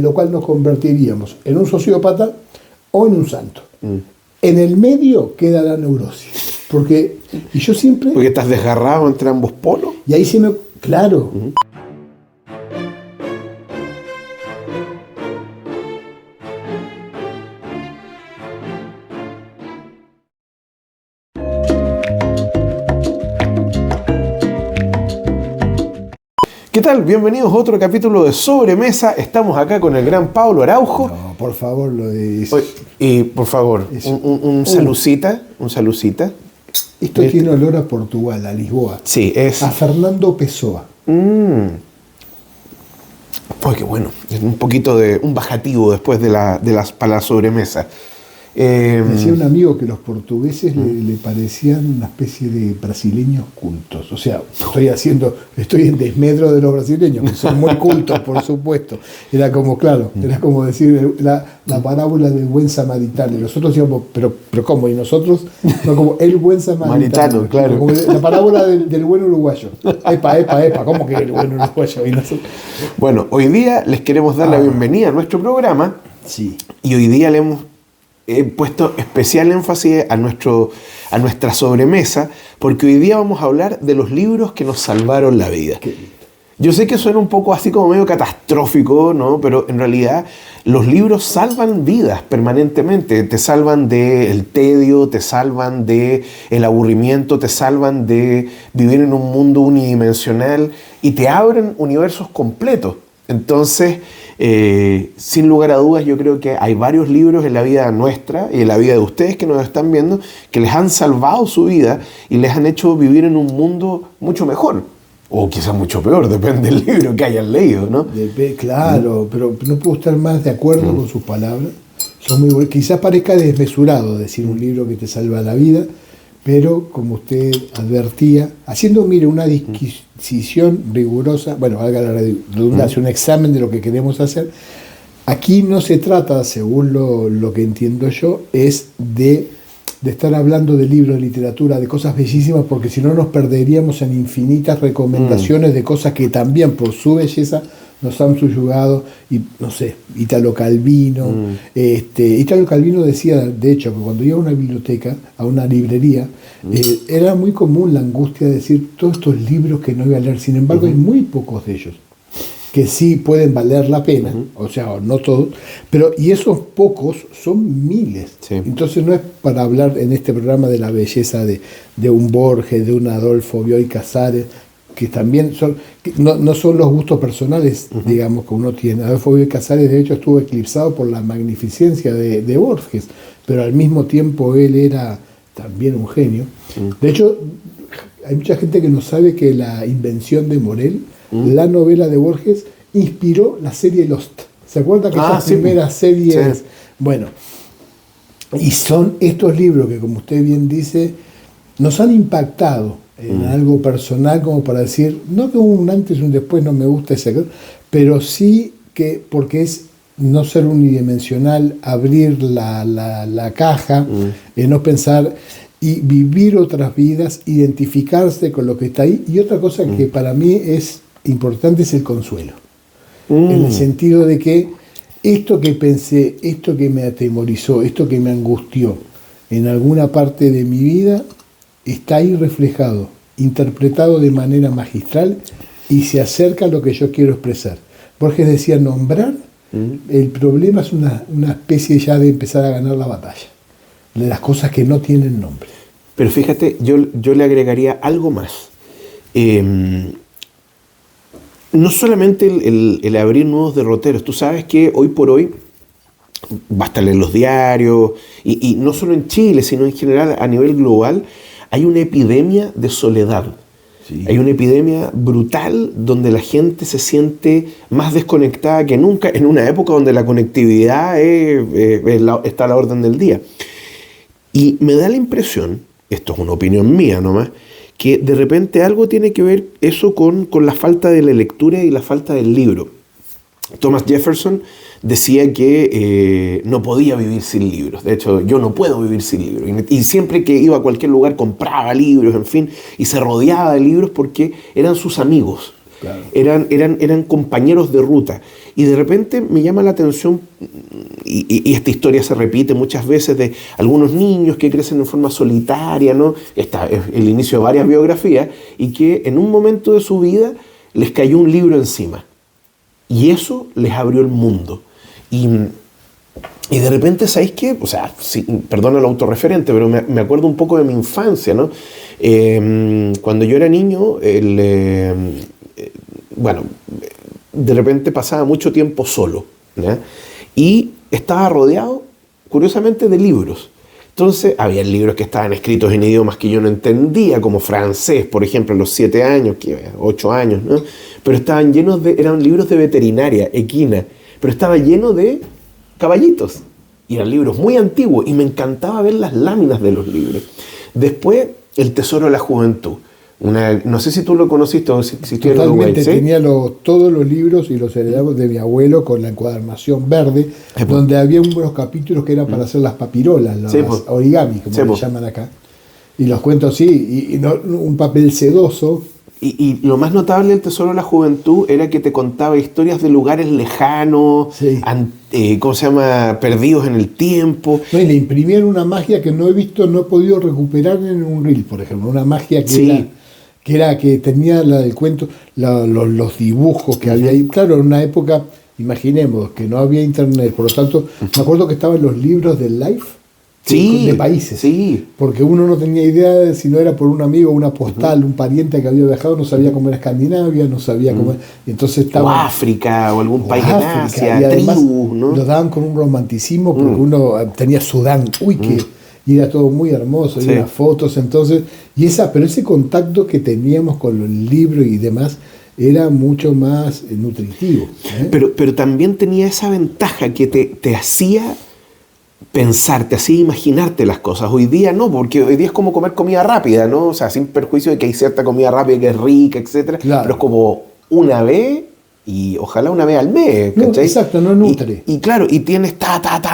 lo cual nos convertiríamos en un sociópata o en un santo. En el medio queda la neurosis. Y yo siempre... Porque estás desgarrado entre ambos polos. Y ahí se me... Claro. ¿Qué tal? Bienvenidos a otro capítulo de Sobremesa. Estamos acá con el gran Pablo Araujo. No, por favor, lo de... Y por favor, un salucita, un salucita. Esto tiene olor a Portugal, a Lisboa. Sí, es... A Fernando Pessoa. Pues qué bueno, es un poquito de un bajativo después para la sobremesa. Me decía un amigo que los portugueses le parecían una especie de brasileños cultos. O sea, estoy en desmedro de los brasileños, que son muy cultos, por supuesto. Era como, claro, era como decir la parábola del buen samaritano. Y nosotros decíamos, pero ¿cómo? Y nosotros, no, como el buen samaritano. Claro. Como la parábola del buen uruguayo. Epa, ¿cómo que el buen uruguayo? Y nosotros... Bueno, hoy día les queremos dar la bienvenida a nuestro programa. Sí. Y hoy día le hemos puesto especial énfasis a nuestra sobremesa, porque hoy día vamos a hablar de los libros que nos salvaron la vida. Yo sé que suena un poco así como medio catastrófico, ¿no? Pero en realidad los libros salvan vidas permanentemente. Te salvan del tedio, te salvan del aburrimiento, te salvan de vivir en un mundo unidimensional y te abren universos completos. Entonces, sin lugar a dudas, yo creo que hay varios libros en la vida nuestra y en la vida de ustedes que nos están viendo que les han salvado su vida y les han hecho vivir en un mundo mucho mejor. O quizás mucho peor, depende del libro que hayan leído, ¿no? Claro, pero no puedo estar más de acuerdo con sus palabras. Son muy buenas. Quizás parezca desmesurado decir un libro que te salva la vida, pero como usted advertía, haciendo, mire, una disquisición rigurosa, bueno, valga la redundancia, un examen de lo que queremos hacer, aquí no se trata, según lo que entiendo yo, es de estar hablando de libros, de literatura, de cosas bellísimas, porque si no nos perderíamos en infinitas recomendaciones de cosas que también por su belleza nos han subyugado, y no sé, Italo Calvino. Italo Calvino decía, de hecho, que cuando iba a una biblioteca, a una librería, era muy común la angustia de decir todos estos libros que no iba a leer. Sin embargo, hay muy pocos de ellos que sí pueden valer la pena, o sea, no todos, y esos pocos son miles. Sí. Entonces no es para hablar en este programa de la belleza de un Borges, de un Adolfo Bioy Casares, que también no son los gustos personales, digamos, que uno tiene. Adolfo Bioy Casares, de hecho, estuvo eclipsado por la magnificencia de Borges, pero al mismo tiempo él era también un genio. De hecho, hay mucha gente que no sabe que la invención de Morel, la novela de Borges, inspiró la serie Lost. ¿Se acuerdan que esas primeras series? Sí. Bueno, y son estos libros que, como usted bien dice, nos han impactado en algo personal, como para decir, no que un antes y un después, no me gusta ese, pero sí que, porque es no ser unidimensional, abrir la caja, no pensar y vivir otras vidas, identificarse con lo que está ahí. Y otra cosa que para mí es importante es el consuelo. En el sentido de que esto que pensé, esto que me atemorizó, esto que me angustió en alguna parte de mi vida, está ahí reflejado, interpretado de manera magistral y se acerca a lo que yo quiero expresar. Borges decía, nombrar el problema es una especie ya de empezar a ganar la batalla, de las cosas que no tienen nombre. Pero fíjate, yo le agregaría algo más. No solamente el abrir nuevos derroteros. Tú sabes que hoy por hoy, basta leer los diarios, y no solo en Chile, sino en general a nivel global, hay una epidemia de soledad. Sí. Hay una epidemia brutal donde la gente se siente más desconectada que nunca, en una época donde la conectividad está a la orden del día. Y me da la impresión, esto es una opinión mía nomás, que de repente algo tiene que ver eso con la falta de la lectura y la falta del libro. Thomas Jefferson decía que no podía vivir sin libros. De hecho, yo no puedo vivir sin libros. Y siempre que iba a cualquier lugar compraba libros, en fin, y se rodeaba de libros porque eran sus amigos. Claro. Eran compañeros de ruta. Y de repente me llama la atención, y esta historia se repite muchas veces, de algunos niños que crecen en forma solitaria, ¿no? Esta es el inicio de varias biografías, y que en un momento de su vida les cayó un libro encima. Y eso les abrió el mundo. Y de repente, ¿sabéis qué? O sea, sí, perdona lo autorreferente, pero me acuerdo un poco de mi infancia, ¿no? Cuando yo era niño, bueno, de repente pasaba mucho tiempo solo, ¿ya? Y estaba rodeado, curiosamente, de libros. Entonces, había libros que estaban escritos en idiomas que yo no entendía, como francés, por ejemplo, a los 7 años, 8 años, ¿no? Pero estaban llenos eran libros de veterinaria, equina, pero estaba lleno de caballitos. Y eran libros muy antiguos, y me encantaba ver las láminas de los libros. Después, El tesoro de la juventud. No sé si tú lo conociste o si estoy en Uruguay, ¿sí? Tenía todos los libros y los heredamos de mi abuelo con la encuadernación verde, donde había unos capítulos que eran para hacer las papirolas, las origami, como le llaman acá. Y los cuentos sí, y no, un papel sedoso. Y lo más notable del Tesoro de la Juventud era que te contaba historias de lugares lejanos, sí. ¿Cómo se llama? Perdidos en el tiempo. No, y le imprimían una magia que no he podido recuperar en un reel, por ejemplo. Una magia que tenía la del cuento, los dibujos que había ahí. Claro, en una época, imaginemos, que no había internet, por lo tanto, me acuerdo que estaban los libros del Life. Sí, de países, sí. Porque uno no tenía idea de si no era por un amigo, una postal, un pariente que había viajado, no sabía cómo era Escandinavia, no sabía cómo era, y entonces estaba o África o algún país en Asia, tribus, ¿no? Lo daban con un romanticismo porque uno tenía Sudán, y era todo muy hermoso, y unas fotos, entonces, pero ese contacto que teníamos con los libros y demás era mucho más nutritivo. Pero también tenía esa ventaja que te hacía pensar, te hacía imaginarte las cosas. Hoy día no, porque hoy día es como comer comida rápida, ¿no? O sea, sin perjuicio de que hay cierta comida rápida que es rica, etcétera, claro. Pero es como una vez y ojalá una vez al mes, ¿cachai? No, exacto, no nutre. Y claro, y tienes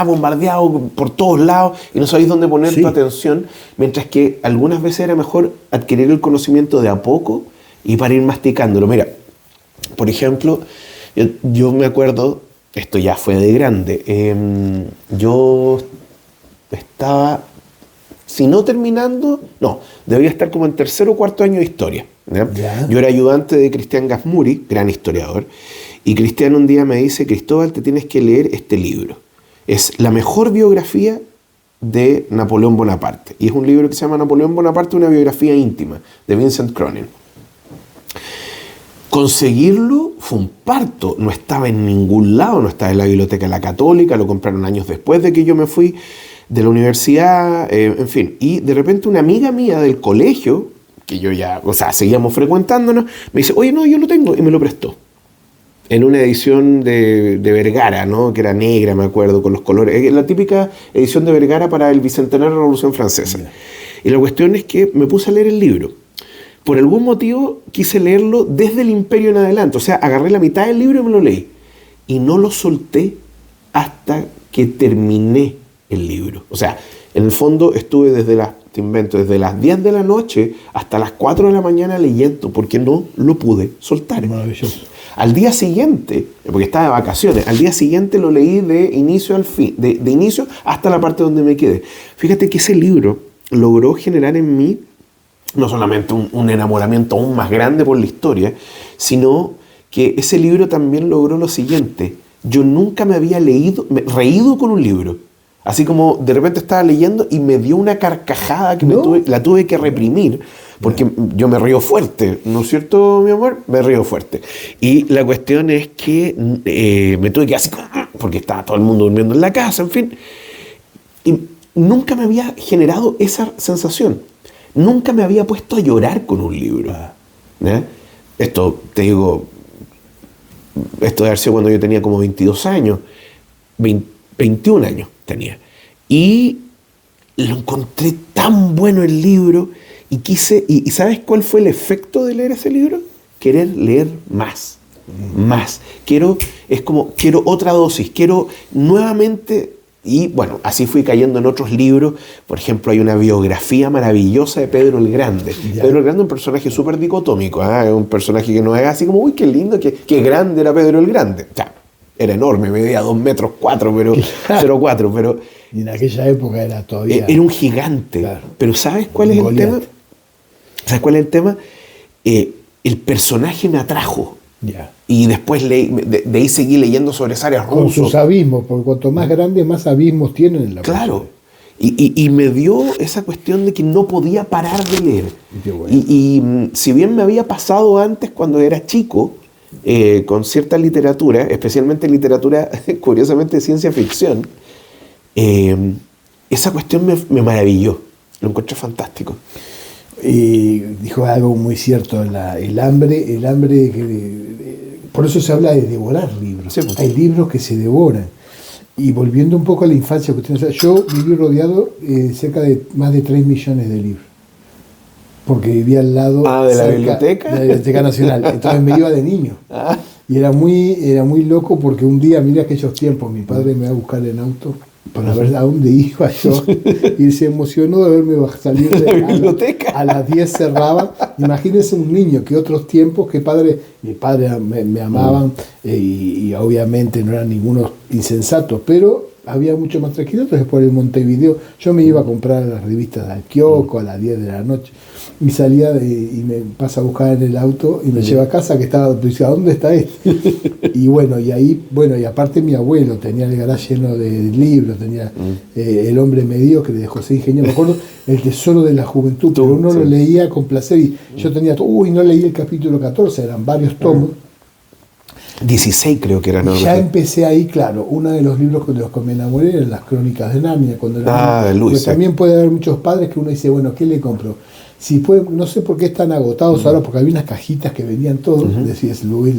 bombardeado por todos lados y no sabéis dónde poner tu atención, mientras que algunas veces era mejor adquirir el conocimiento de a poco y para ir masticándolo. Mira, por ejemplo, yo me acuerdo. Esto ya fue de grande. Yo estaba, si no terminando, debía estar como en tercer o cuarto año de historia. ¿Ya? Yo era ayudante de Cristian Gasmuri, gran historiador, y Cristian un día me dice: Cristóbal, te tienes que leer este libro. Es la mejor biografía de Napoleón Bonaparte. Y es un libro que se llama Napoleón Bonaparte, una biografía íntima, de Vincent Cronin. Conseguirlo fue un parto, no estaba en ningún lado, no estaba en la biblioteca de la Católica, lo compraron años después de que yo me fui de la universidad, en fin. Y de repente una amiga mía del colegio, que yo ya, seguíamos frecuentándonos, me dice: oye, no, yo lo tengo, y me lo prestó. En una edición de Vergara, ¿no? Que era negra, me acuerdo, con los colores, la típica edición de Vergara para el bicentenario de la Revolución Francesa. Y la cuestión es que me puse a leer el libro. Por algún motivo quise leerlo desde el Imperio en adelante. O sea, agarré la mitad del libro y me lo leí. Y no lo solté hasta que terminé el libro. O sea, en el fondo estuve desde las 10 de la noche hasta las 4 de la mañana leyendo, porque no lo pude soltar. Maravilloso. Al día siguiente, porque estaba de vacaciones, al día siguiente lo leí de inicio al fin, de inicio hasta la parte donde me quedé. Fíjate que ese libro logró generar en mí no solamente un enamoramiento aún más grande por la historia, sino que ese libro también logró lo siguiente: yo nunca me había reído con un libro. Así como de repente estaba leyendo y me dio una carcajada que la tuve que reprimir, porque yo me río fuerte, ¿no es cierto, mi amor? Me río fuerte. Y la cuestión es que me tuve que hacer, porque estaba todo el mundo durmiendo en la casa, en fin. Y nunca me había generado esa sensación. Nunca me había puesto a llorar con un libro. Esto, te digo, esto debe haber sido cuando yo tenía como 22 años, 21 años tenía. Y lo encontré tan bueno el libro y quise, y ¿sabes cuál fue el efecto de leer ese libro? Querer leer más. Quiero otra dosis, quiero nuevamente. Y bueno, así fui cayendo en otros libros. Por ejemplo, hay una biografía maravillosa de Pedro el Grande. Ya. Pedro el Grande es un personaje súper dicotómico, es un personaje que no es así como, uy, qué lindo, qué grande era Pedro el Grande. O sea, era enorme, medía 2 metros 4, pero 0,4, pero Y en aquella época era todavía... era un gigante. Claro. Pero ¿sabes cuál es el Goliat. tema? ¿Sabes cuál es el tema? El personaje me atrajo. Ya. Y después de ahí seguí leyendo sobre zares Con rusos. sus abismos, porque cuanto más grandes, más abismos tienen en la Claro. Y me dio esa cuestión de que no podía parar de leer. Qué bueno. Si bien me había pasado antes cuando era chico, con cierta literatura, especialmente literatura, curiosamente, de ciencia ficción, esa cuestión me maravilló. Lo encontré fantástico. Dijo algo muy cierto, el hambre por eso se habla de devorar libros. Sí, pues. Hay libros que se devoran. Y volviendo un poco a la infancia, yo viví rodeado cerca de más de 3 millones de libros. Porque vivía al lado ¿de la biblioteca? de la Biblioteca Nacional. Entonces me iba de niño. Y era muy loco porque un día, mira aquellos tiempos, mi padre me iba a buscar en auto para ver a dónde iba yo. Y se emocionó de verme salir de la biblioteca. A las 10 cerraba. Imagínense un niño que otros tiempos, que mi padre me amaban y obviamente no eran ningunos insensatos, pero había mucho más tranquilo. Entonces por el Montevideo yo me iba a comprar las revistas del kiosco a las 10 de la noche y salía y me pasa a buscar en el auto y me lleva a casa, que estaba, decía, ¿dónde está este? Y y aparte mi abuelo tenía el garage lleno de libros, tenía El hombre mediocre de José Ingenio, me acuerdo, El tesoro de la juventud, pero uno lo leía con placer y yo tenía, no leí el capítulo 14, eran varios tomos. 16 creo que eran. Ya empecé ahí, claro, uno de los libros de los que me enamoré eran Las Crónicas de Narnia. Cuando de Luis. Pues también puede haber muchos padres que uno dice, bueno, ¿qué le compro? Si puede, no sé por qué están agotados ahora, porque había unas cajitas que venían todos, decías Luis,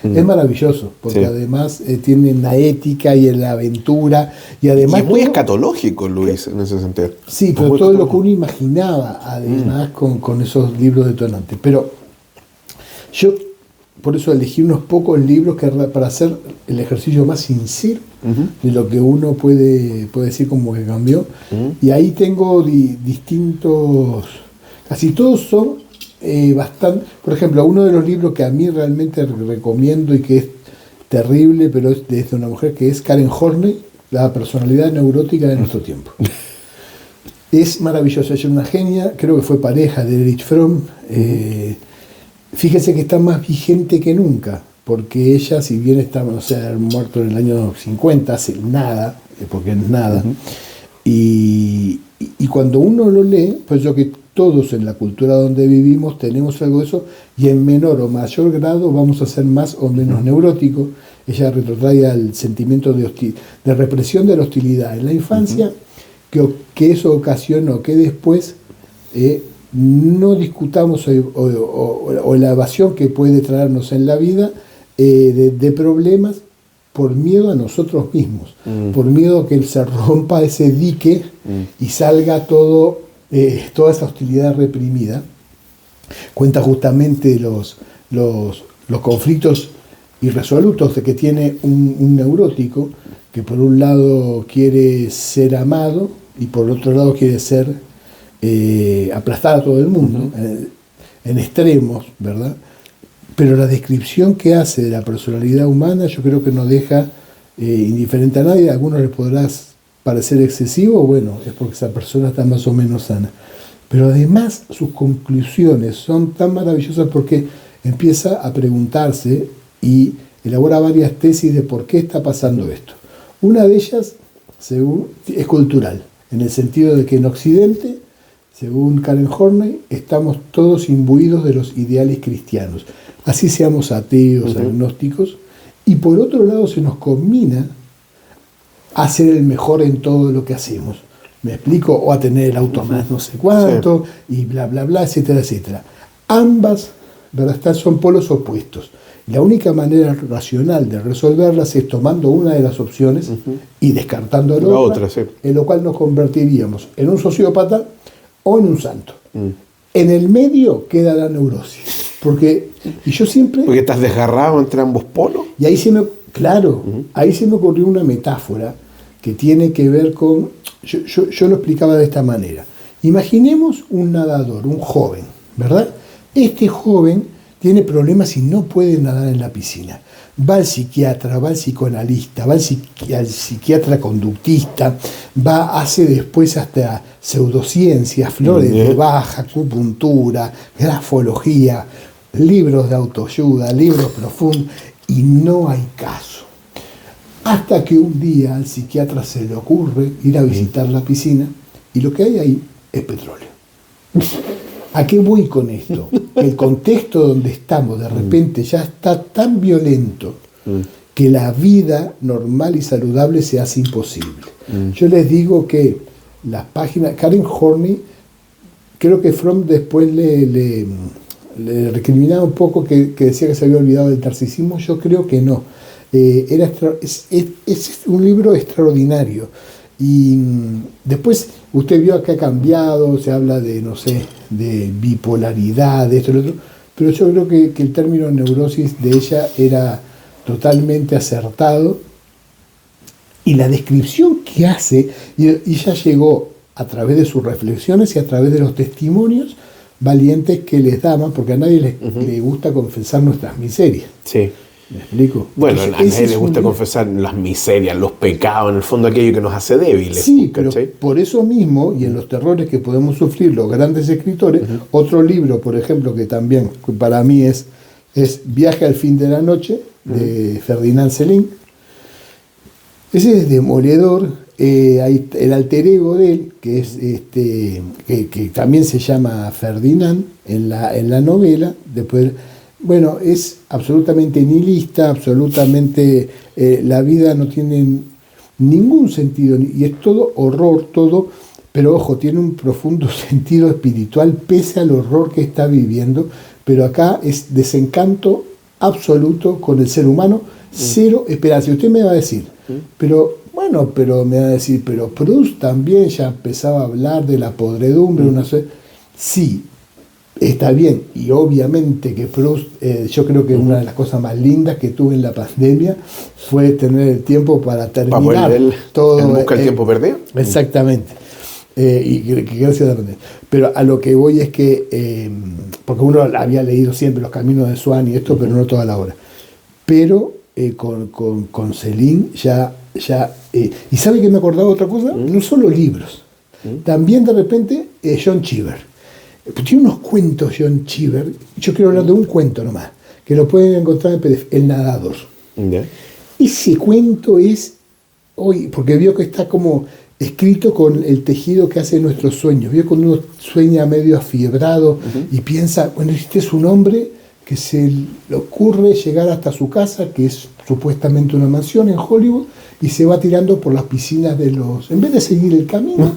es maravilloso, porque además tiene una ética y la aventura, y además... Y es muy escatológico, Luis, en ese sentido. Sí, pero todo lo que uno imaginaba, además, con esos libros detonantes. Pero yo... Por eso elegí unos pocos libros para hacer el ejercicio más sincero de lo que uno puede decir como que cambió. Y ahí tengo distintos, casi todos son bastante... Por ejemplo, uno de los libros que a mí realmente recomiendo y que es terrible, pero es de una mujer, que es Karen Horney, La personalidad neurótica de nuestro tiempo. Es maravillosa, ella es una genia, creo que fue pareja de Erich Fromm. Fíjese que está más vigente que nunca, porque ella, si bien está, muerto en el año 50, hace nada, porque es nada, y cuando uno lo lee, pues yo que todos en la cultura donde vivimos tenemos algo de eso, y en menor o mayor grado vamos a ser más o menos neuróticos. Ella retrotrae al sentimiento de represión de la hostilidad en la infancia, que eso ocasionó que después... no discutamos o la evasión que puede traernos en la vida de problemas por miedo a nosotros mismos, por miedo a que se rompa ese dique y salga toda esa hostilidad reprimida. Cuenta justamente los conflictos irresolutos de que tiene un neurótico, que por un lado quiere ser amado y por otro lado quiere ser aplastar a todo el mundo, en extremos, ¿verdad? Pero la descripción que hace de la personalidad humana yo creo que no deja indiferente a nadie. A algunos les podrá parecer excesivo, bueno, es porque esa persona está más o menos sana. Pero además sus conclusiones son tan maravillosas porque empieza a preguntarse y elabora varias tesis de por qué está pasando esto. Una de ellas es cultural, en el sentido de que en Occidente, según Karen Horney, estamos todos imbuidos de los ideales cristianos. Así seamos ateos, agnósticos, y por otro lado se nos combina a ser el mejor en todo lo que hacemos. ¿Me explico? O a tener el auto más no sé cuánto, y bla, bla, bla, etcétera, etcétera. Ambas, ¿verdad?, son polos opuestos. La única manera racional de resolverlas es tomando una de las opciones y descartando la otra, en lo cual nos convertiríamos en un sociópata o en un santo. En el medio queda la neurosis. Porque estás desgarrado entre ambos polos. Y ahí ahí se me ocurrió una metáfora que tiene que ver con... Yo lo explicaba de esta manera. Imaginemos un nadador, un joven, ¿verdad? Este joven tiene problemas y no puede nadar en la piscina. va al psiquiatra, va al psicoanalista, va al psiquiatra conductista, hace después hasta pseudociencias, flores de Bach, acupuntura, grafología, libros de autoayuda, libros profundos, y no hay caso. Hasta que un día al psiquiatra se le ocurre ir a visitar la piscina y lo que hay ahí es petróleo. ¿A qué voy con esto? Que el contexto donde estamos de repente ya está tan violento que la vida normal y saludable se hace imposible. Yo les digo que las páginas, Karen Horney, creo que Fromm después le recriminaba un poco que decía que se había olvidado del narcisismo. Yo creo que no. Es un libro extraordinario. Y después usted vio que ha cambiado, se habla de, no sé, de bipolaridad, de esto y lo otro, pero yo creo que el término neurosis de ella era totalmente acertado, y la descripción que hace, y ella llegó a través de sus reflexiones y a través de los testimonios valientes que les daban, porque a nadie le gusta confesar nuestras miserias. Sí. ¿Me explico? Bueno, Entonces, a nadie le gusta confesar las miserias, los pecados, en el fondo aquello que nos hace débiles. Sí, pero ¿cachai? por eso mismo, y en los terrores que podemos sufrir los grandes escritores, otro libro, por ejemplo, que también para mí es Viaje al fin de la noche, de Ferdinand Selin. Ese es demoledor. El alter ego de él, que es que también se llama Ferdinand en la novela, después, bueno, es absolutamente nihilista, absolutamente la vida no tiene ningún sentido, y es todo horror, todo, pero ojo, tiene un profundo sentido espiritual pese al horror que está viviendo, pero acá es desencanto absoluto con el ser humano, cero esperanza. Y usted me va a decir, pero me va a decir, pero Proust también ya empezaba a hablar de la podredumbre, sí, está bien, y obviamente que Proust, yo creo que una de las cosas más lindas que tuve en la pandemia fue tener el tiempo para terminar todo. ¿En busca del tiempo perdido? Exactamente. Y que gracias a la pandemia. Pero a lo que voy es que, porque uno había leído siempre Los Caminos de Swann y esto, pero no toda la obra. Pero con Selin ya y ¿sabe que me acordaba otra cosa? No solo libros. También de repente John Cheever. Tiene unos cuentos John Cheever. Yo quiero hablar de un cuento nomás, que lo pueden encontrar en PDF, El Nadador. Ese cuento es hoy, porque vio que está como escrito con el tejido que hace nuestros sueños. Vio cuando uno sueña medio afiebrado y piensa, bueno, este es un hombre que se le ocurre llegar hasta su casa, que es supuestamente una mansión en Hollywood, y se va tirando por las piscinas en vez de seguir el camino,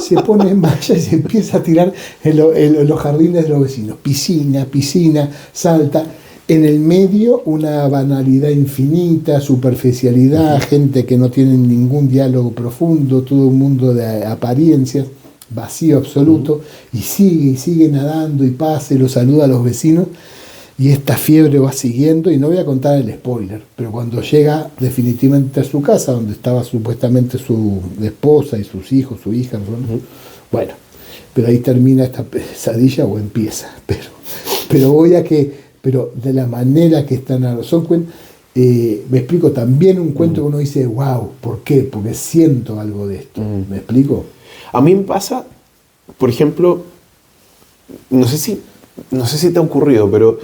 se pone en malla y se empieza a tirar en los jardines de los vecinos. Piscina, salta. En el medio una banalidad infinita, superficialidad, gente que no tiene ningún diálogo profundo, todo un mundo de apariencias, vacío absoluto, y sigue nadando y pasa y lo saluda a los vecinos. Y esta fiebre va siguiendo, y no voy a contar el spoiler, pero cuando llega definitivamente a su casa, donde estaba supuestamente su esposa y sus hijos, su hija, bueno, pero ahí termina esta pesadilla o empieza, pero voy a pero de la manera que están, me explico, también un cuento que uno dice, wow, ¿por qué? Porque siento algo de esto, ¿me explico? A mí me pasa, por ejemplo, no sé si te ha ocurrido, pero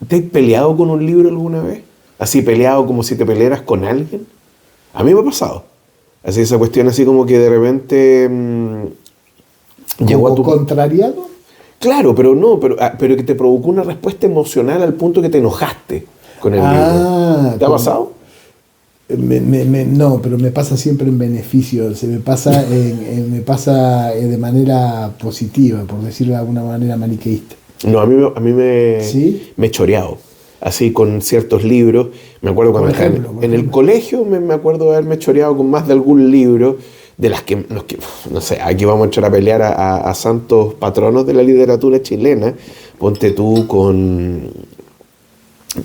¿te has peleado con un libro alguna vez? Así peleado como si te pelearas con alguien. A mí me ha pasado. Así esa cuestión así como que de repente llegó a tu contrariado. Claro, pero que te provocó una respuesta emocional al punto que te enojaste con el libro. ¿Te ha pasado? No, pero me pasa siempre en beneficio. Me pasa de manera positiva, por decirlo de alguna manera maniqueísta. No, a mí me he choreado, así con ciertos libros. Me acuerdo cuando en el colegio me acuerdo de haberme choreado con más de algún libro, de las que, no sé, aquí vamos a echar a pelear a santos patronos de la literatura chilena. Ponte tú con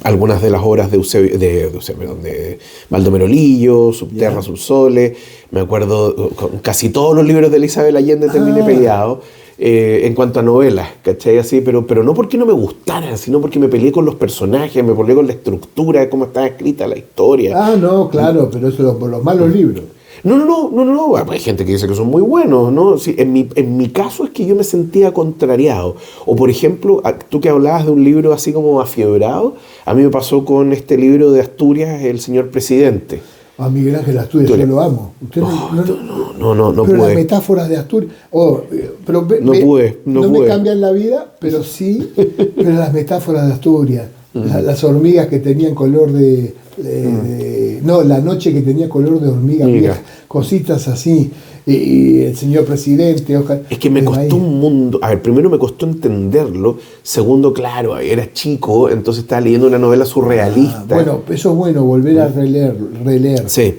algunas de las obras de Baldomero Lillo, Subterra, Subsole. Me acuerdo con casi todos los libros de Isabel Allende terminé peleado. en cuanto a novelas, ¿cachai? Así, pero no porque no me gustaran, sino porque me peleé con los personajes, me peleé con la estructura de cómo estaba escrita la historia. Ah, no, claro, pero eso por los malos libros. No. Bueno, hay gente que dice que son muy buenos, ¿no? Sí, en mi caso es que yo me sentía contrariado. O, por ejemplo, tú que hablabas de un libro así como afiebrado, a mí me pasó con este libro de Asturias, El señor presidente. A Miguel Ángel Asturias, yo lo amo. Usted no pero pude. Las metáforas de Asturias. No pude. Me cambian la vida, pero sí. Pero las metáforas de Asturias. Las hormigas que tenían color no, la noche que tenía color de hormiga vieja, cositas así. Y el señor presidente. Es que me costó un mundo. A ver, primero me costó entenderlo. Segundo, claro, era chico, entonces estaba leyendo una novela surrealista. Bueno, eso es bueno, volver a releer. Sí.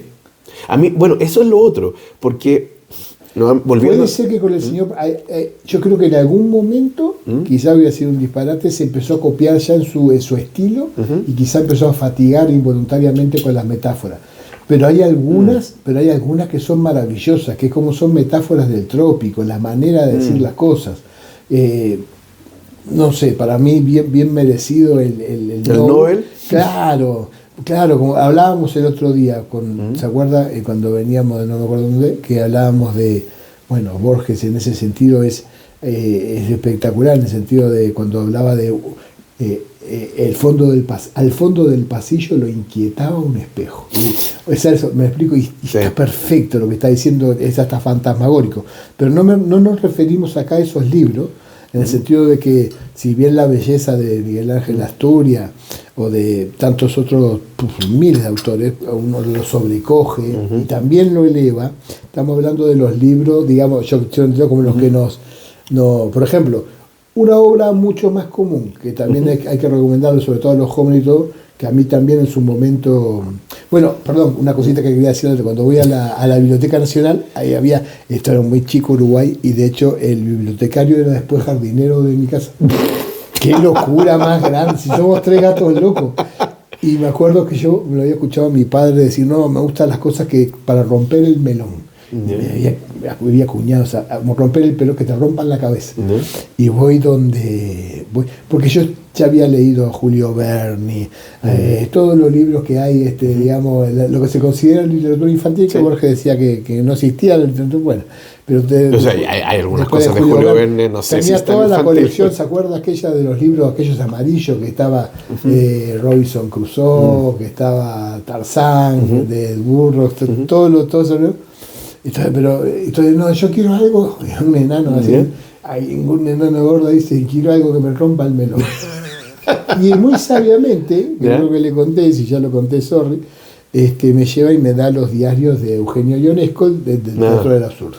A mí, bueno, eso es lo otro, porque puede ser que con el señor, yo creo que en algún momento, quizá hubiera sido un disparate, se empezó a copiar ya en su estilo y quizá empezó a fatigar involuntariamente con las metáforas. Pero hay algunas que son maravillosas, que es como son metáforas del trópico, la manera de decir las cosas. No sé, para mí bien merecido el Nobel. Claro, como hablábamos el otro día, ¿se acuerda? Cuando veníamos de no me acuerdo dónde, que hablábamos de, bueno, Borges en ese sentido es espectacular, en el sentido de cuando hablaba de al fondo del pasillo lo inquietaba un espejo. Eso, me explico, y está perfecto lo que está diciendo, es hasta fantasmagórico. Pero no nos referimos acá a esos libros, en el sentido de que, si bien la belleza de Miguel Ángel Asturias o de tantos otros miles de autores, uno lo sobrecoge y también lo eleva, estamos hablando de los libros, digamos, yo entiendo como los que por ejemplo, una obra mucho más común, que también hay que recomendarlo, sobre todo a los jóvenes y todo, que a mí también en su momento... Bueno, perdón, una cosita que quería decir, cuando voy a la Biblioteca Nacional, ahí esto era muy chico, Uruguay, y de hecho el bibliotecario era después jardinero de mi casa. ¡Qué locura más grande! Si somos 3 gatos locos. Y me acuerdo que yo me lo había escuchado a mi padre decir, no, me gustan las cosas que para romper el melón. Me había cuñado, o sea, romper el pelo, que te rompan la cabeza. Y voy porque yo ya había leído a Julio Verne, todos los libros que hay, digamos, lo que se considera literatura infantil, que Borges decía que no existía la literatura buena. Pero hay algunas cosas de Julio Verne, no sé si tenía toda la infantil. colección, ¿se acuerda aquella de los libros, aquellos amarillos, que estaba Robinson Crusoe, que estaba Tarzán, de Burroughs, todo eso. Entonces, no, yo quiero algo, un enano así, un enano gordo dice, quiero algo que me rompa el melón. Y muy sabiamente, creo que le conté, si ya lo conté, sorry, me lleva y me da los diarios de Eugenio Ionesco del Teatro del Absurdo.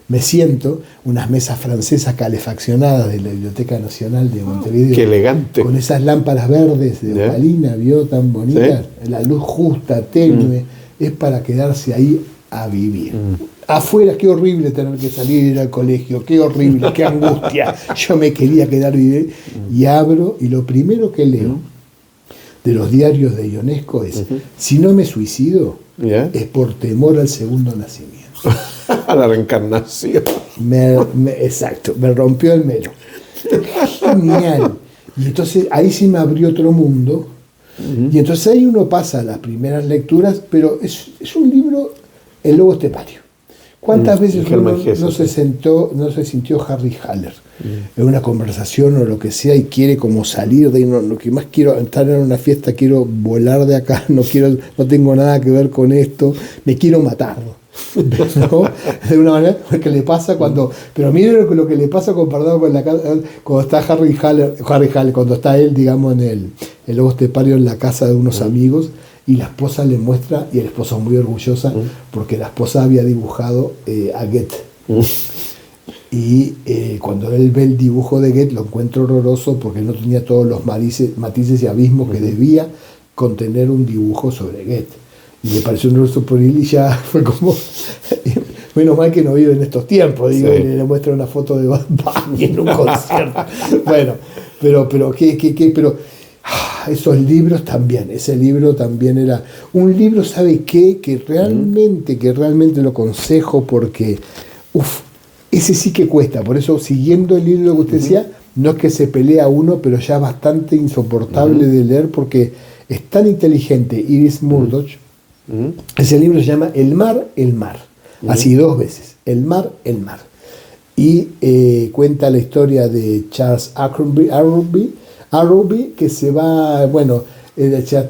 Me siento, unas mesas francesas calefaccionadas de la Biblioteca Nacional de Montevideo. ¡Qué elegante! Con esas lámparas verdes de opalina, vio, tan bonitas, la luz justa, tenue, es para quedarse ahí a vivir. Afuera, qué horrible tener que salir y ir al colegio, qué horrible, qué angustia. Yo me quería quedar vivir. Y abro, y lo primero que leo de los diarios de Ionesco es, si no me suicido, es por temor al segundo nacimiento. A la reencarnación. Exacto, me rompió el melón. Genial. Y entonces ahí sí me abrió otro mundo. Y entonces ahí uno pasa a las primeras lecturas, pero es un libro, El lobo estepario. ¿Cuántas veces uno no se sintió Harry Haller en una conversación o lo que sea y quiere como salir de ahí? Lo que más quiero, estar en una fiesta, quiero volar de acá, no tengo nada que ver con esto, me quiero matar, ¿no? De una manera, que le pasa pero miren lo que le pasa comparado con cuando está Harry Haller, cuando está él, digamos, en el lobo estepario en la casa de unos amigos, y la esposa le muestra, y el esposo muy orgullosa, porque la esposa había dibujado a Goethe. Y cuando él ve el dibujo de Goethe, lo encuentra horroroso porque no tenía todos los matices y abismos que debía contener un dibujo sobre Goethe. Y le pareció horroroso por él, y ya fue como... Menos mal que no vive en estos tiempos, digo, y le muestra una foto de Bad Bunny en un concierto. Bueno, pero esos libros también, ese libro también era un libro, ¿sabe qué? Que realmente lo aconsejo porque, ese sí que cuesta. Por eso, siguiendo el libro que usted decía, no es que se pelea uno, pero ya es bastante insoportable de leer porque es tan inteligente Iris Murdoch. Ese libro se llama El mar, el mar. Así 2 veces. El mar, el mar. Y cuenta la historia de Charles Arrowby, que se va, bueno, él ya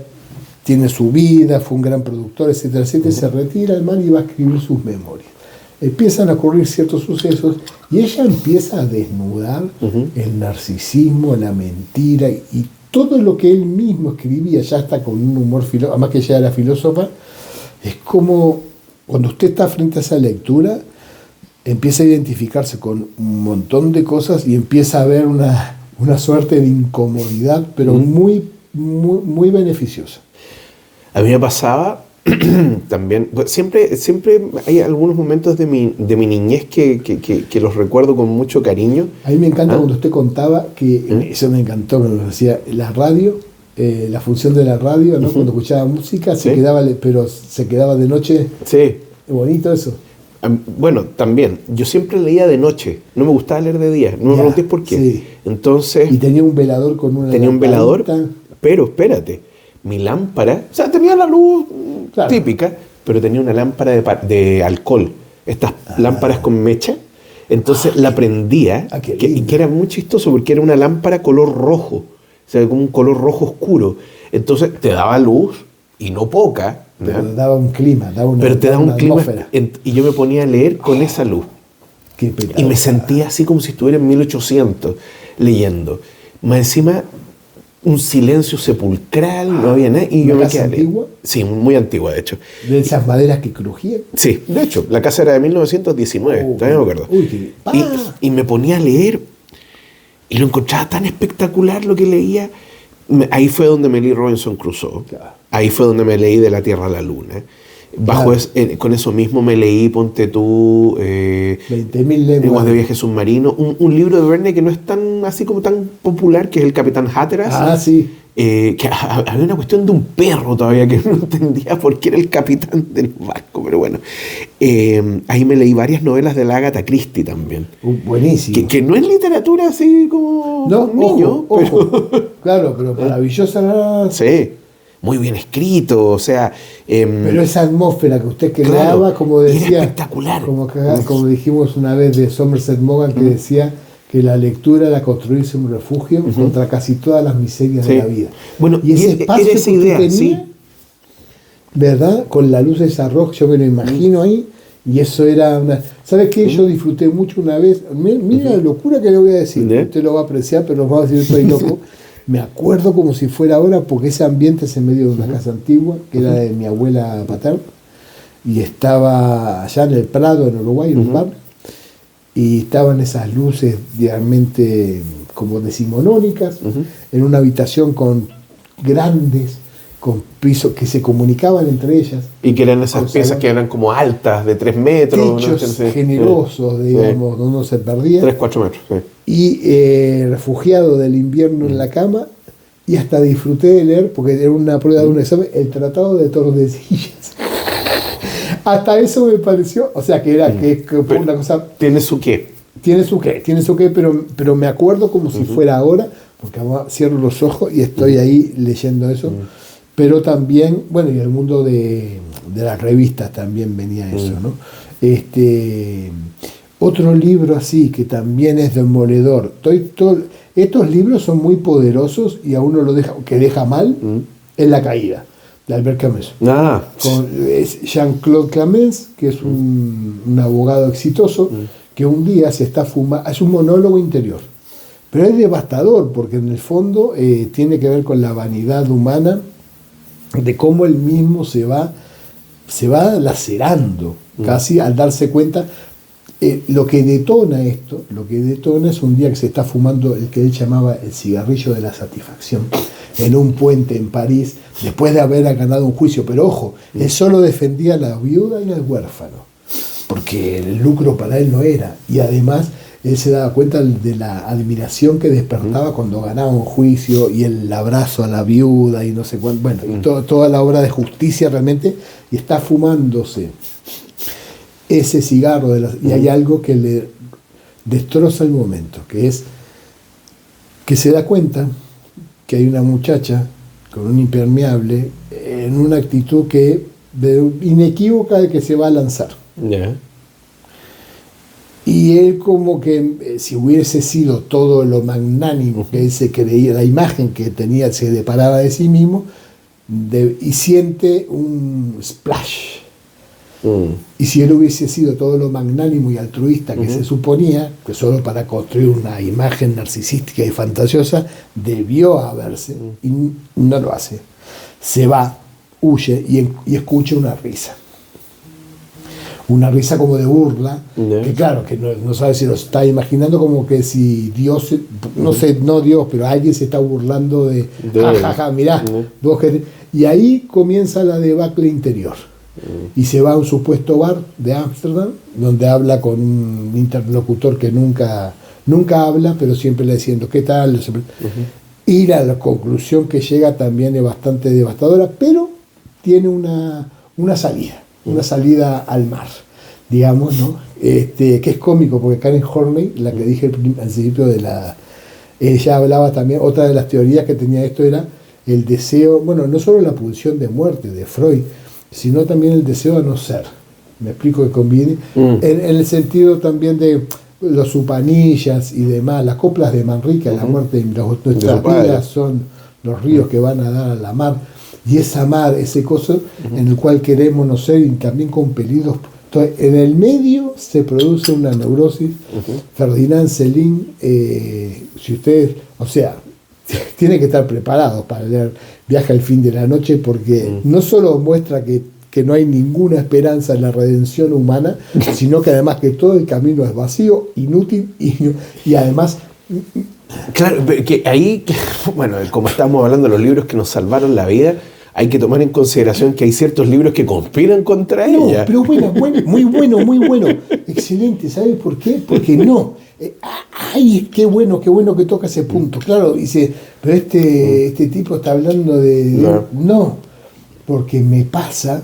tiene su vida, fue un gran productor, etcétera, etcétera, se retira al mar y va a escribir sus memorias. Empiezan a ocurrir ciertos sucesos y ella empieza a desnudar el narcisismo, la mentira y todo lo que él mismo escribía, ya está con un humor filósofo, además que ella era filósofa. Es como cuando usted está frente a esa lectura, empieza a identificarse con un montón de cosas y empieza a ver una suerte de incomodidad, pero muy, muy, muy beneficiosa. A mí me pasaba también, pues siempre hay algunos momentos de mi niñez que los recuerdo con mucho cariño. A mí me encanta cuando usted contaba, que eso me encantó, cuando decía la radio, la función de la radio, ¿no? Cuando escuchaba música, se quedaba de noche. Sí. Bonito eso. Bueno, también, yo siempre leía de noche, no me gustaba leer de día, no me preguntéis por qué. Sí. Entonces... Y tenía un velador con una... Tenía un velador, pero espérate, mi lámpara, o sea, tenía la luz típica, pero tenía una lámpara de alcohol, estas lámparas con mecha, entonces la prendía, y que era muy chistoso porque era una lámpara color rojo, o sea, como un color rojo oscuro, entonces te daba luz, y no poca, pero daba un clima, pero te daba un clima, y yo me ponía a leer con esa luz, y me sentía así como si estuviera en 1800 leyendo, más encima un silencio sepulcral, no había nada, y yo me quedé. ¿Antigua? Sí, muy antigua, de hecho. ¿De esas maderas que crujían? Sí, de hecho, la casa era de 1919, todavía me acuerdo. Y me ponía a leer, y lo encontraba tan espectacular lo que leía. Ahí fue donde me leí Robinson Crusoe, ahí fue donde me leí De la Tierra a la Luna. Con eso mismo me leí, ponte tú, 20.000 lenguas de viaje submarino, un libro de Verne que no es tan así como tan popular, que es El Capitán Hatteras. Sí. Que había una cuestión de un perro todavía que no entendía por qué era el capitán del barco, pero bueno. Ahí me leí varias novelas de la Agatha Christie también. Buenísimo. Que no es literatura así como un niño. Ojo. Claro, pero maravillosa. Sí. Muy bien escrito, o sea... pero esa atmósfera que usted creaba, como decía... Era espectacular. Como dijimos una vez de Somerset Maugham, que decía que la lectura era construirse un refugio contra casi todas las miserias de la vida. Bueno, y ese espacio era esa idea, que tenía, ¿verdad? Con la luz de esa roja, yo me lo imagino ahí, y eso era una... ¿Sabes qué? Yo disfruté mucho una vez, mira la locura que le voy a decir, usted lo va a apreciar, pero va a decir estoy loco. Me acuerdo como si fuera ahora, porque ese ambiente es en medio de una casa antigua, que era de mi abuela paterna, y estaba allá en el Prado, en Uruguay, en un bar, y estaban esas luces realmente como decimonónicas, en una habitación con grandes, con pisos que se comunicaban entre ellas. Y que eran esas piezas que eran como altas, de 3 metros. Techos generosos, digamos, donde uno se perdía. 3, 4 metros, sí. Y refugiado del invierno en la cama, y hasta disfruté de leer, porque era una prueba de un examen, el Tratado de Tordesillas. Hasta eso me pareció, o sea, que era que una cosa... ¿Tiene su qué? Tiene su qué, pero me acuerdo como si fuera ahora, porque ahora cierro los ojos y estoy ahí leyendo eso. Pero también, bueno, y el mundo de las revistas también venía eso, ¿no? Otro libro así, que también es demoledor. Estos libros son muy poderosos y a uno lo deja mal, es La Caída, de Albert Camus. Es Jean-Claude Clamence, que es un abogado exitoso, que un día se está fumando, es un monólogo interior. Pero es devastador, porque en el fondo tiene que ver con la vanidad humana, de cómo él mismo se va lacerando, casi al darse cuenta. Lo que detona esto, es un día que se está fumando el que él llamaba el cigarrillo de la satisfacción, en un puente en París, después de haber ganado un juicio. Pero ojo, él solo defendía a la viuda y al huérfano, porque el lucro para él no era. Y además, él se daba cuenta de la admiración que despertaba cuando ganaba un juicio, y el abrazo a la viuda y no sé cuánto, bueno, y toda la obra de justicia realmente, y está fumándose ese cigarro y hay algo que le destroza el momento, que es que se da cuenta que hay una muchacha con un impermeable en una actitud inequívoca de que se va a lanzar. Yeah. Y él como que si hubiese sido todo lo magnánimo que él se creía, la imagen que tenía, se deparaba de sí mismo, y siente un splash. Y si él hubiese sido todo lo magnánimo y altruista que se suponía, que solo para construir una imagen narcisística y fantasiosa, debió haberse, y no lo hace. Se va, huye y escucha una risa. Una risa como de burla, que claro, que no sabe si lo está imaginando, como que si Dios, no sé, no Dios, pero alguien se está burlando de jajaja, mirá, vos que... Y ahí comienza la debacle interior. Y se va a un supuesto bar de Ámsterdam, donde habla con un interlocutor que nunca habla, pero siempre le diciendo ¿qué tal? Y la conclusión que llega también es bastante devastadora, pero tiene una salida al mar, digamos, ¿no? Que es cómico, porque Karen Horney, la que dije al principio ella hablaba también, otra de las teorías que tenía esto era el deseo, bueno, no solo la pulsión de muerte de Freud, sino también el deseo de no ser. Me explico que conviene. En el sentido también de los Upanishads y demás, las coplas de Manrique, la muerte, nuestras vidas son los ríos que van a dar a la mar, y esa mar, ese coso en el cual queremos no ser y también compelidos. Entonces, en el medio se produce una neurosis. Ferdinand Céline, si ustedes, o sea, tiene que estar preparados para leer Viaje al fin de la noche, porque no solo muestra que no hay ninguna esperanza en la redención humana, sino que además que todo el camino es vacío, inútil y además... Claro, que ahí, bueno, como estábamos hablando de los libros que nos salvaron la vida, hay que tomar en consideración que hay ciertos libros que conspiran contra ella. Pero bueno, muy bueno, excelente. ¿Sabes por qué? Porque no. Ay, qué bueno que toca ese punto. Claro, dice, pero este tipo está hablando de... No, porque me pasa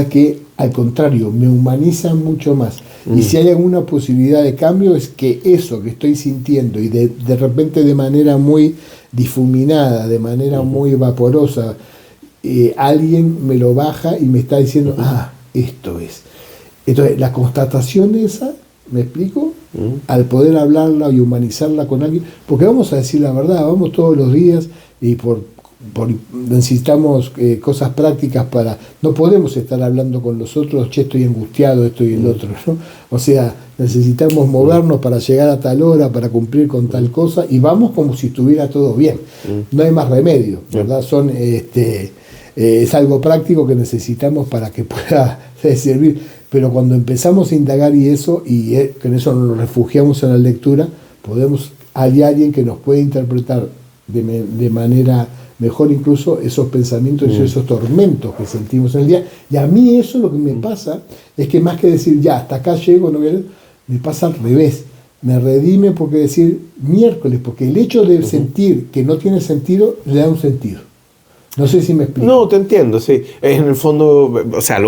que, al contrario, me humaniza mucho más. Y si hay alguna posibilidad de cambio, es que eso que estoy sintiendo y de repente de manera muy difuminada, de manera muy vaporosa, alguien me lo baja y me está diciendo, esto es. Entonces, la constatación esa, ¿me explico? Al poder hablarla y humanizarla con alguien, porque vamos a decir la verdad, vamos todos los días y necesitamos cosas prácticas no podemos estar hablando con los otros, che, estoy angustiado, esto y el otro, ¿no? O sea, necesitamos movernos para llegar a tal hora, para cumplir con tal cosa, y vamos como si estuviera todo bien. No hay más remedio, ¿verdad? Es algo práctico que necesitamos para que pueda servir, pero cuando empezamos a indagar y con eso nos refugiamos en la lectura, hay alguien que nos puede interpretar de manera mejor incluso esos pensamientos y esos tormentos que sentimos en el día. Y a mí eso lo que me pasa es que más que decir ya, hasta acá llego, me pasa al revés. Me redime porque decir miércoles, porque el hecho de sentir que no tiene sentido le da un sentido. No sé si me explico. No, te entiendo, sí. Es en el fondo, o sea,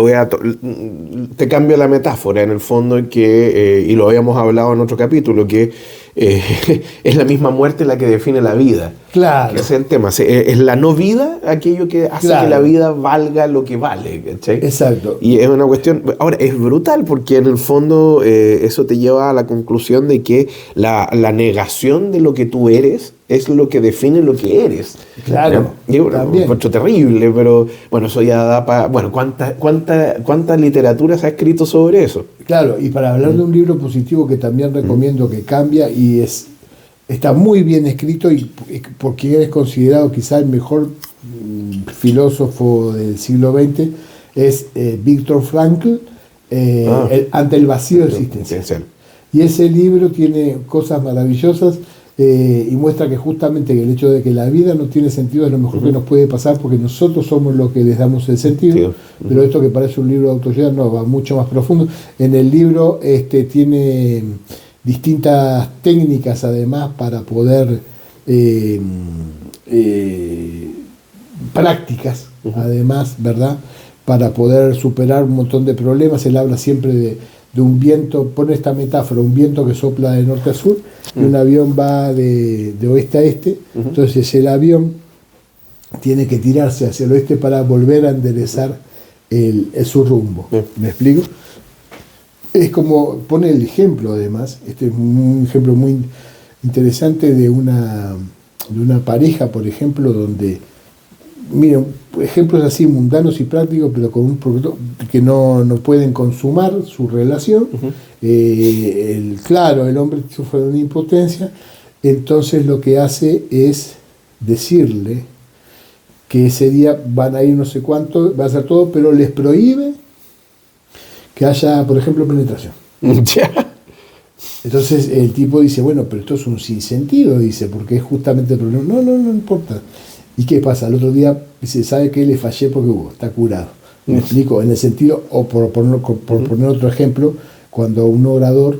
te cambio la metáfora, en el fondo y lo habíamos hablado en otro capítulo, que es la misma muerte la que define la vida. Claro. Ese es el tema. Es la no vida aquello que hace que la vida valga lo que vale, ¿cachai? Exacto. Y es una cuestión... Ahora, es brutal porque en el fondo eso te lleva a la conclusión de que la negación de lo que tú eres es lo que define lo que eres. Claro, también. Un terrible, pero bueno, eso ya da para... Bueno, ¿cuánta literatura se ha escrito sobre eso? Claro, y para hablar de un libro positivo que también recomiendo, que cambia y está muy bien escrito, y por quien es considerado quizá el mejor filósofo del siglo XX, es Viktor Frankl, Ante el vacío existencial. Y ese libro tiene cosas maravillosas. Y muestra que justamente el hecho de que la vida no tiene sentido es lo mejor que nos puede pasar, porque nosotros somos los que les damos el sentido. Pero esto que parece un libro de autoayuda no, va mucho más profundo. En el libro tiene distintas técnicas además para poder prácticas además, ¿verdad? para poder superar un montón de problemas. Él habla siempre de un viento, pone esta metáfora, un viento que sopla de norte a sur y un avión va de oeste a este. Entonces el avión tiene que tirarse hacia el oeste para volver a enderezar su rumbo. ¿Me explico? Es como, pone el ejemplo además, este es un ejemplo muy interesante de una pareja, por ejemplo, donde, miren, ejemplos así mundanos y prácticos, pero con un producto que no pueden consumar su relación. Claro, el hombre sufre de una impotencia, entonces lo que hace es decirle que ese día van a ir no sé cuánto, va a hacer todo, pero les prohíbe que haya, por ejemplo, penetración. Entonces el tipo dice, bueno, pero esto es un sinsentido, dice, porque es justamente el problema. No importa. ¿Y qué pasa? Al otro día dice, ¿sabe qué? Le fallé porque está curado. ¿Me explico? En el sentido, o por poner otro ejemplo, cuando un orador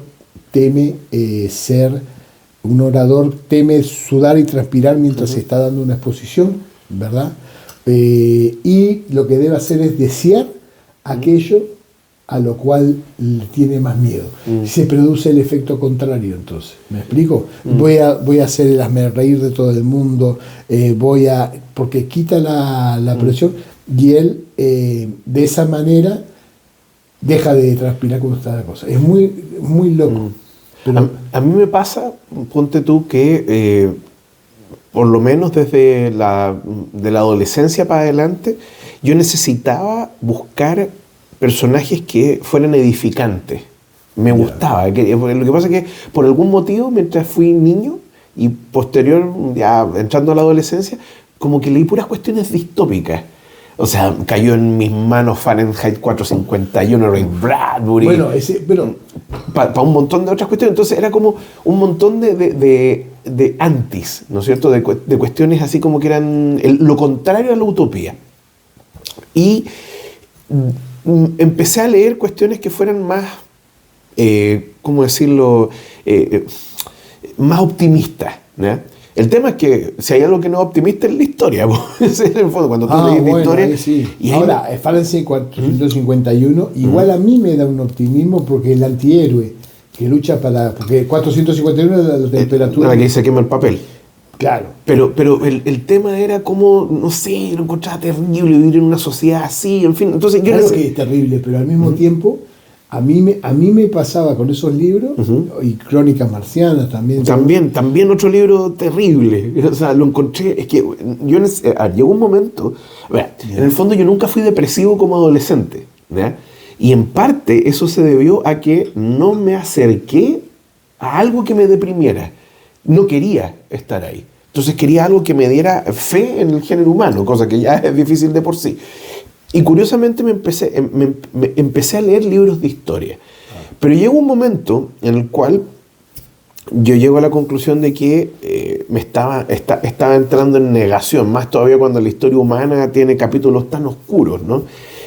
teme teme sudar y transpirar mientras se está dando una exposición, ¿verdad? Y lo que debe hacer es desear aquello a lo cual tiene más miedo. Se produce el efecto contrario, entonces. ¿Me explico? Voy a hacer el hazmerreír de todo el mundo, porque quita la presión, y él de esa manera deja de transpirar cuando está la cosa. Es muy loco. Pero, a mí me pasa, ponte tú, que por lo menos desde de la adolescencia para adelante, yo necesitaba buscar personajes que fueran edificantes. Me gustaba. Lo que pasa es que por algún motivo, mientras fui niño y posterior, ya entrando a la adolescencia, como que leí puras cuestiones distópicas. O sea, cayó en mis manos Fahrenheit 451, Ray Bradbury. Bueno, pero para un montón de otras cuestiones. Entonces era como un montón de antis, ¿no es cierto? De cuestiones así como que eran lo contrario a la utopía. Y empecé a leer cuestiones que fueran más, ¿cómo decirlo?, más optimistas, ¿no? El tema es que si hay algo que no es optimista es la historia. En el fondo, cuando tú lees la historia... Sí. Y ahora, Fahrenheit 451, igual a mí me da un optimismo porque el antihéroe que lucha porque 451 es la temperatura... La que se quema el papel. Claro. Pero el tema era como, no sé, lo encontraba terrible vivir en una sociedad así, en fin. Entonces, claro que es terrible, pero al mismo tiempo, a mí me pasaba con esos libros, y Crónicas Marcianas también. También otro libro terrible. O sea, lo encontré, es que llegó un momento, en el fondo yo nunca fui depresivo como adolescente, ¿ya? Y en parte eso se debió a que no me acerqué a algo que me deprimiera. No quería estar ahí. Entonces quería algo que me diera fe en el género humano, cosa que ya es difícil de por sí. Y curiosamente me empecé a leer libros de historia. Pero llegó un momento en el cual yo llego a la conclusión de que estaba entrando en negación, más todavía cuando la historia humana tiene capítulos tan oscuros, ¿no?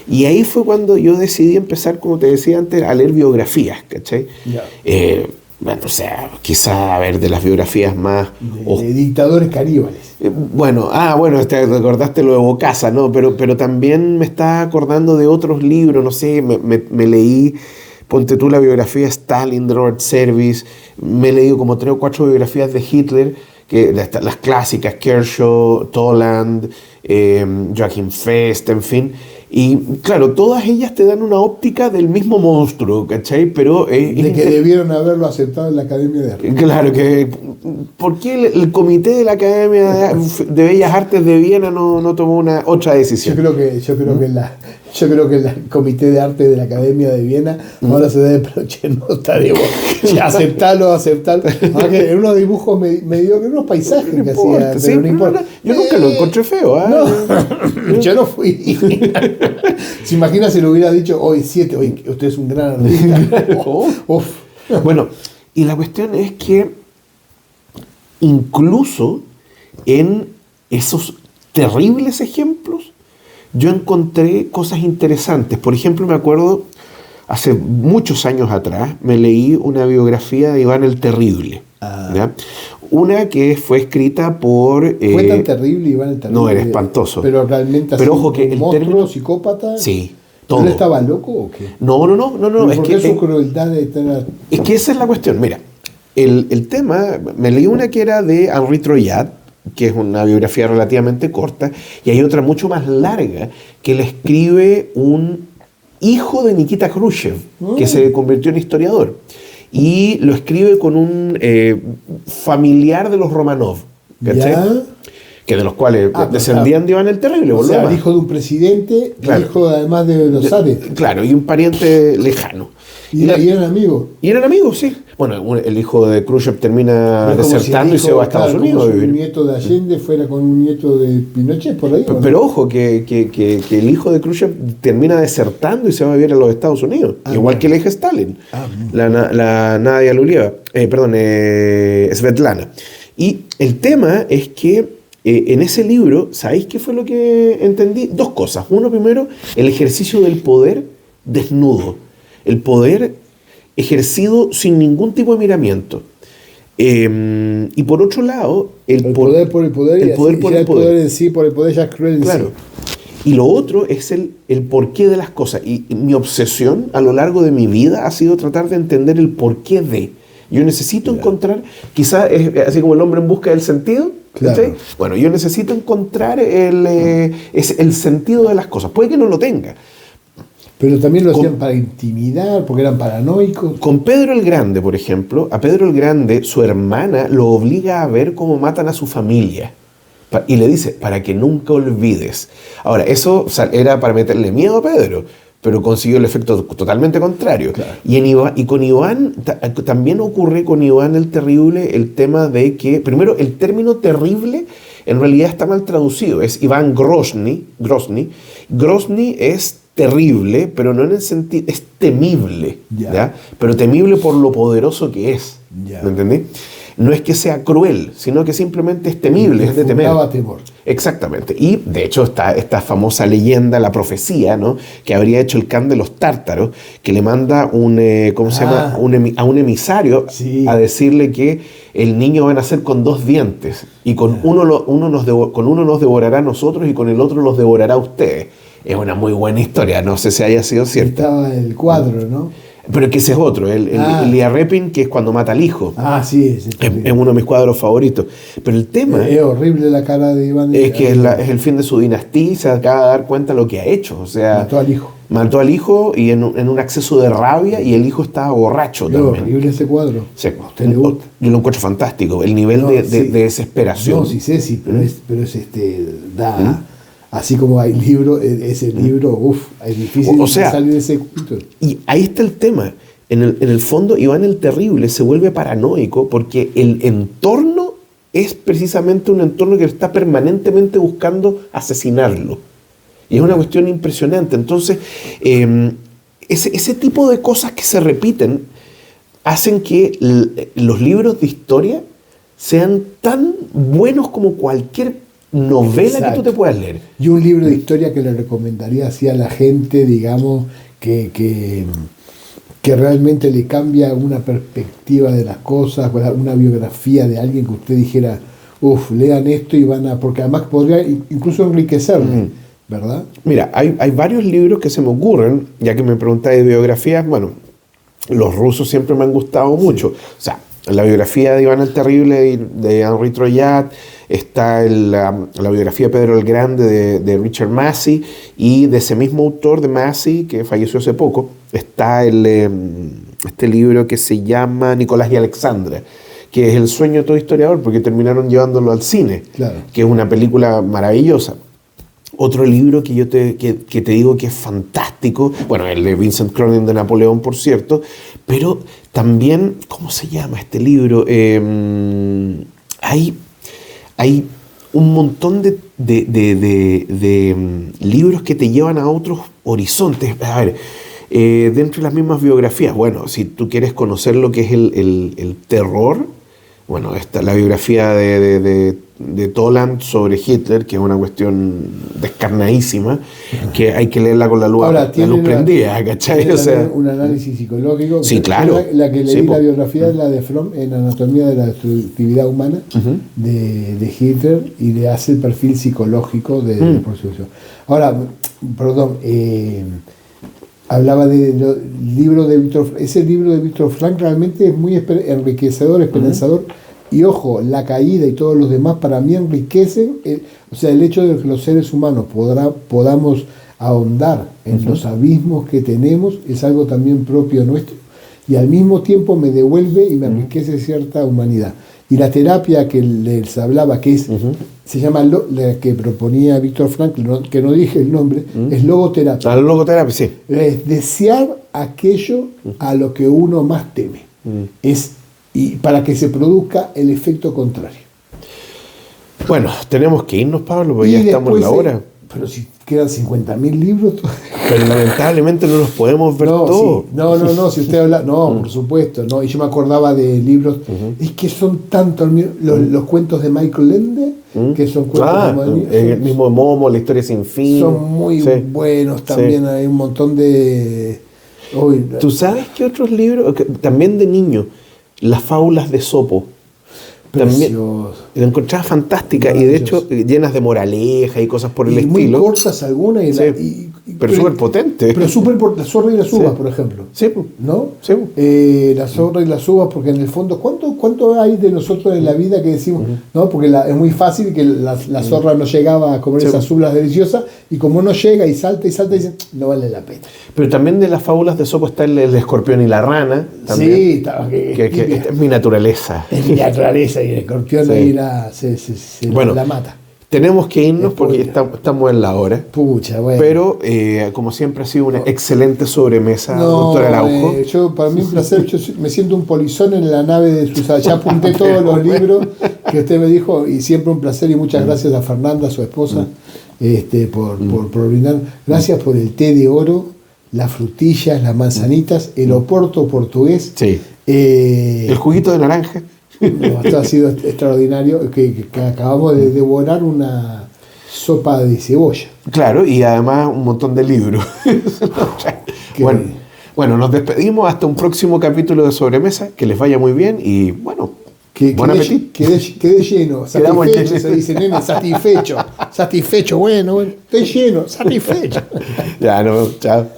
Y ahí fue cuando yo decidí empezar, como te decía antes, a leer biografías, ¿cachai? Yeah. Bueno, o sea, quizás, de las biografías más... De dictadores caníbales. Te recordaste lo de Bokassa, ¿no? Pero también me está acordando de otros libros, no sé, me leí, ponte tú la biografía de Stalin, de Robert Service, me he leído como 3 o 4 biografías de Hitler, las clásicas, Kershaw, Toland, Joachim Fest, en fin. Y claro, todas ellas te dan una óptica del mismo monstruo, ¿cachai? Pero que debieron haberlo aceptado en la Academia de Arte. Claro, ¿por qué el comité de la Academia de Bellas Artes de Viena no tomó otra decisión? Yo creo que el comité de arte de la Academia de Viena ahora se debe, pero no estaremos. Aceptarlo. En unos dibujos mediocres, unos paisajes que hacía. Sí, no importa. Yo nunca lo encontré feo. No, yo no fui. ¿Se imagina si lo hubiera dicho hoy 7? Hoy usted es un gran artista. Bueno, y la cuestión es que incluso en esos terribles ejemplos yo encontré cosas interesantes. Por ejemplo, me acuerdo, hace muchos años atrás, me leí una biografía de Iván el Terrible. ¿Ya? Una que fue escrita por... ¿Fue tan terrible, Iván el Terrible? No, era espantoso. Pero realmente pero ojo que un el monstruo, término... psicópata. Sí, ¿Pero todo. él estaba loco o qué? No. Es que su crueldad de tener... Es que esa es la cuestión. Mira, el tema, me leí una que era de Henri Troyat, que es una biografía relativamente corta, y hay otra mucho más larga que le escribe un hijo de Nikita Khrushchev, que se convirtió en historiador. Y lo escribe con un familiar de los Romanov, ¿cachai? ¿Ya? Que de los cuales descendían de Iván el Terrible. O sea, el hijo de un presidente, claro. El hijo además de los Ares. Claro, y un pariente lejano. Y eran amigos. Y eran amigos, sí. Bueno, el hijo de Khrushchev termina desertando y se va a Estados Unidos a como vivir. Si un nieto de Allende fuera con un nieto de Pinochet por ahí. Pero ojo, que el hijo de Khrushchev termina desertando y se va a vivir a los Estados Unidos. Igual que el eje Stalin. La Nadia Lulieva. Svetlana. Y el tema es que en ese libro, ¿sabéis qué fue lo que entendí? Dos cosas. Uno, primero, el ejercicio del poder desnudo. El poder ejercido sin ningún tipo de miramiento. Y por otro lado, el poder por el poder. El poder por el poder en sí, por el poder ya es cruel en claro. sí. Y lo otro es el porqué de las cosas. Y mi obsesión a lo largo de mi vida ha sido tratar de entender el porqué de. Yo necesito encontrar, quizás es así como el hombre en busca del sentido. Claro. Bueno, yo necesito encontrar el sentido de las cosas. Puede que no lo tenga. Pero también lo hacían para intimidar, porque eran paranoicos. Con Pedro el Grande, por ejemplo, a Pedro el Grande, su hermana lo obliga a ver cómo matan a su familia. Y le dice, para que nunca olvides. Ahora, eso era para meterle miedo a Pedro, pero consiguió el efecto totalmente contrario. Claro. Y con Iván, también ocurre con Iván el Terrible el tema de que, primero, el término terrible en realidad está mal traducido. Es Iván Grozny. Grozny es terrible, pero no en el sentido, es temible, ¿ya? Pero temible por lo poderoso que es, ¿me entendí? No es que sea cruel, sino que simplemente es temible, es de temer. Temor. Exactamente. Y de hecho está esta famosa leyenda, la profecía, ¿no? Que habría hecho el Khan de los tártaros, que le manda un, ¿cómo se llama? A un emisario a decirle que el niño va a nacer con 2 dientes y con uno nos devorará a nosotros y con el otro los devorará a ustedes. Es una muy buena historia, no sé si haya sido cierto. Estaba el cuadro, ¿no? Pero que ese es otro, el Liarrepin, que es cuando mata al hijo. Sí, es uno de mis cuadros favoritos. Pero el tema es horrible la cara de Iván. Es que es el fin de su dinastía y se acaba de dar cuenta de lo que ha hecho. O sea, mató al hijo y en un acceso de rabia, y el hijo estaba borracho también. Horrible ese cuadro. Sí. ¿A usted le gusta? Yo lo encuentro fantástico, el nivel de desesperación. No, sí, pero es da... Así como hay libros, ese libro, es difícil salir de ese culto. Y ahí está el tema. En el fondo, Iván el Terrible se vuelve paranoico porque el entorno es precisamente un entorno que está permanentemente buscando asesinarlo. Y es una cuestión impresionante. Entonces, ese tipo de cosas que se repiten hacen que los libros de historia sean tan buenos como cualquier novela que tú te puedas leer. Y un libro de historia que le recomendaría así a la gente, digamos, que realmente le cambia una perspectiva de las cosas, una biografía de alguien que usted dijera, lean esto y van a... Porque además podría incluso enriquecerle, ¿verdad? Mira, hay varios libros que se me ocurren, ya que me preguntáis de biografías. Bueno, los rusos siempre me han gustado mucho. O sea, la biografía de Iván el Terrible de Henri Troyat, está la biografía de Pedro el Grande de Richard Massey, y de ese mismo autor de Massey, que falleció hace poco, está este libro que se llama Nicolás y Alexandra, que es el sueño de todo historiador, porque terminaron llevándolo al cine, que es una película maravillosa. Otro libro que yo te digo que es fantástico, bueno, el de Vincent Cronin de Napoleón, por cierto, pero también, ¿cómo se llama este libro? Hay un montón de libros que te llevan a otros horizontes. A ver, dentro de las mismas biografías, bueno, si tú quieres conocer lo que es el terror, bueno, la biografía de Toland sobre Hitler, que es una cuestión descarnadísima, que hay que leerla con la luz, Ahora, prendida, ¿cachai? O sea, un análisis psicológico. Sí, claro. La que leí, Sí, la biografía es la de Fromm en Anatomía de la Destructividad Humana, de Hitler, y le hace el perfil psicológico de la prostitución. Ahora, perdón, hablaba del libro de Víctor Frank. Ese libro de Víctor Frank realmente es muy enriquecedor, esperanzador. Y ojo, la caída y todos los demás para mí enriquecen, o sea, el hecho de que los seres humanos podamos ahondar en los abismos que tenemos es algo también propio nuestro, y al mismo tiempo me devuelve y me enriquece cierta humanidad. Y la terapia que les hablaba, que es, se llama, la que proponía Víctor Frank, que no dije el nombre, es logoterapia. La logoterapia, sí. Es desear aquello a lo que uno más teme. Y para que se produzca el efecto contrario. Bueno, tenemos que irnos, Pablo, porque ya estamos en la hora. Pero si quedan 50.000 libros. Pero lamentablemente no los podemos ver todos. Sí. No, si usted habla. No, por supuesto. No. Y yo me acordaba de libros. Es que son tantos los cuentos de Michael Ende, que son cuentos el mismo Momo, La historia sin fin. Son muy buenos también. Hay un montón de. ¿Tú sabes qué otros libros? También de niños. Las fábulas de Sopo. También la encontraba fantástica y de hecho llenas de moraleja y cosas por el estilo. Muy cortas algunas, pero súper potentes. Pero súper por La zorra y las uvas, por ejemplo. Sí. ¿No? Sí. La zorra y las uvas, porque en el fondo, ¿cuánto hay de nosotros en la vida que decimos? ¿No? Porque es muy fácil que la zorra no llegaba a comer esas uvas deliciosas, y como no llega y salta, dicen, no vale la pena. Pero también de las fábulas de Sopo está el escorpión y la rana. También, que es mi naturaleza. Es mi naturaleza, y el escorpión ahí la mata. Tenemos que irnos porque estamos en la hora. Pucha, bueno. Pero, como siempre, ha sido una excelente sobremesa, doctor Araujo. Para mí un placer. Yo me siento un polizón en la nave de Susana. Ya apunté todos los libros que usted me dijo, y siempre un placer. Y muchas gracias a Fernanda, su esposa, por brindar. Gracias por el té de oro, las frutillas, las manzanitas, el oporto portugués. Sí. El juguito de naranja. Esto ha sido extraordinario, que acabamos de devorar una sopa de cebolla. Claro, y además un montón de libros. Bueno, nos despedimos hasta un próximo capítulo de Sobremesa, que les vaya muy bien y bueno, buen apetito. Quedé lleno, satisfecho, se dice, nene, satisfecho, bueno, estoy lleno, satisfecho. Ya, no, chao.